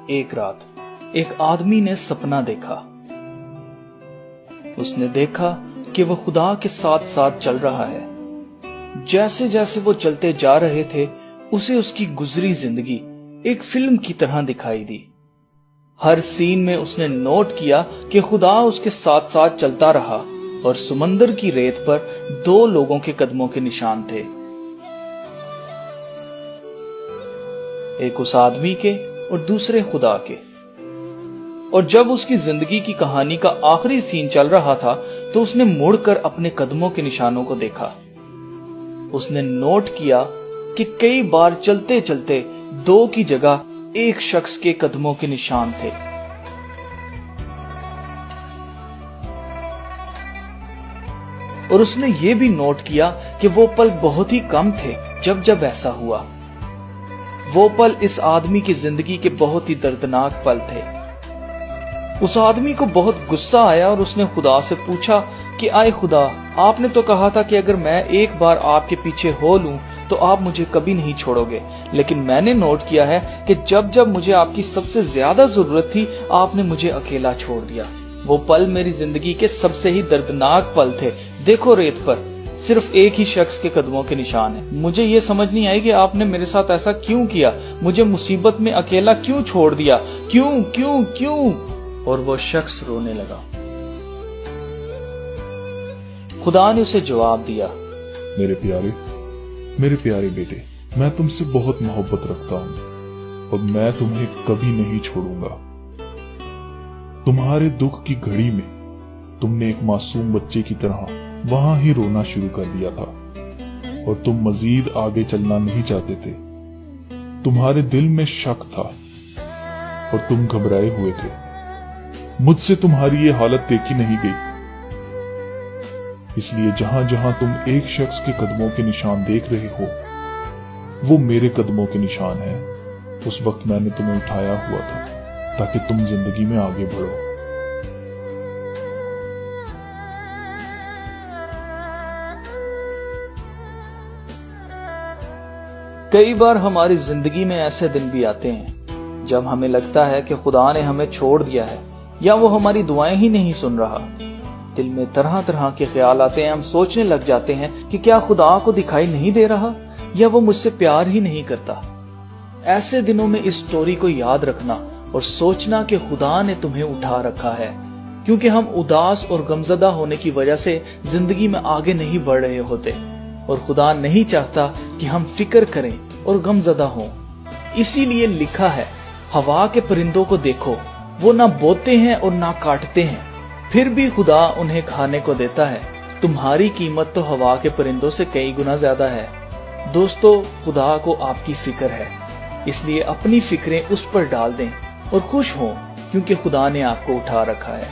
ایک رات ایک آدمی نے سپنا دیکھا۔ اس نے دیکھا کہ وہ خدا کے ساتھ ساتھ چل رہا ہے۔ جیسے جیسے وہ چلتے جا رہے تھے اسے اس کی گزری زندگی ایک فلم کی طرح دکھائی دی۔ ہر سین میں اس نے نوٹ کیا کہ خدا اس کے ساتھ ساتھ چلتا رہا اور سمندر کی ریت پر دو لوگوں کے قدموں کے نشان تھے، ایک اس آدمی کے اور دوسرے خدا کے۔ اور جب اس کی زندگی کی کہانی کا آخری سین چل رہا تھا تو اس نے مڑ کر اپنے قدموں کے نشانوں کو دیکھا۔ اس نے نوٹ کیا کہ کئی بار چلتے چلتے دو کی جگہ ایک شخص کے قدموں کے نشان تھے۔ اور اس نے یہ بھی نوٹ کیا کہ وہ پل بہت ہی کم تھے جب ایسا ہوا۔ وہ پل اس آدمی کی زندگی کے بہت ہی دردناک پل تھے۔ اس آدمی کو بہت غصہ آیا اور اس نے خدا سے پوچھا کہ آئے خدا، آپ نے تو کہا تھا کہ اگر میں ایک بار آپ کے پیچھے ہو لوں تو آپ مجھے کبھی نہیں چھوڑو گے، لیکن میں نے نوٹ کیا ہے کہ جب مجھے آپ کی سب سے زیادہ ضرورت تھی آپ نے مجھے اکیلا چھوڑ دیا۔ وہ پل میری زندگی کے سب سے ہی دردناک پل تھے۔ دیکھو ریت پر صرف ایک ہی شخص کے قدموں کے نشان ہیں۔ مجھے یہ سمجھ نہیں آئی کہ آپ نے میرے ساتھ ایسا کیوں کیا، مجھے مصیبت میں اکیلا کیوں چھوڑ دیا، کیوں؟ اور وہ شخص رونے لگا۔ خدا نے اسے جواب دیا، میرے پیارے بیٹے، میں تم سے بہت محبت رکھتا ہوں اور میں تمہیں کبھی نہیں چھوڑوں گا۔ تمہارے دکھ کی گھڑی میں تم نے ایک معصوم بچے کی طرح وہاں ہی رونا شروع کر دیا تھا اور تم مزید آگے چلنا نہیں چاہتے تھے۔ تمہارے دل میں شک تھا اور تم گھبرائے ہوئے تھے۔ مجھ سے تمہاری یہ حالت دیکھی نہیں گئی، اس لیے جہاں جہاں تم ایک شخص کے قدموں کے نشان دیکھ رہے ہو وہ میرے قدموں کے نشان ہیں۔ اس وقت میں نے تمہیں اٹھایا ہوا تھا تاکہ تم زندگی میں آگے بڑھو۔ کئی بار ہماری زندگی میں ایسے دن بھی آتے ہیں جب ہمیں لگتا ہے کہ خدا نے ہمیں چھوڑ دیا ہے یا وہ ہماری دعائیں ہی نہیں سن رہا۔ دل میں طرح طرح کے خیال آتے ہیں، ہم سوچنے لگ جاتے ہیں کہ کیا خدا کو دکھائی نہیں دے رہا یا وہ مجھ سے پیار ہی نہیں کرتا۔ ایسے دنوں میں اس سٹوری کو یاد رکھنا اور سوچنا کہ خدا نے تمہیں اٹھا رکھا ہے، کیونکہ ہم اداس اور غمزدہ ہونے کی وجہ سے زندگی میں آگے نہیں بڑھ رہے ہوتے، اور خدا نہیں چاہتا کہ ہم فکر کریں اور غمزدہ ہوں۔ اسی لیے لکھا ہے، ہوا کے پرندوں کو دیکھو، وہ نہ بوتے ہیں اور نہ کاٹتے ہیں، پھر بھی خدا انہیں کھانے کو دیتا ہے۔ تمہاری قیمت تو ہوا کے پرندوں سے کئی گنا زیادہ ہے۔ دوستو، خدا کو آپ کی فکر ہے، اس لیے اپنی فکریں اس پر ڈال دیں اور خوش ہوں، کیونکہ خدا نے آپ کو اٹھا رکھا ہے۔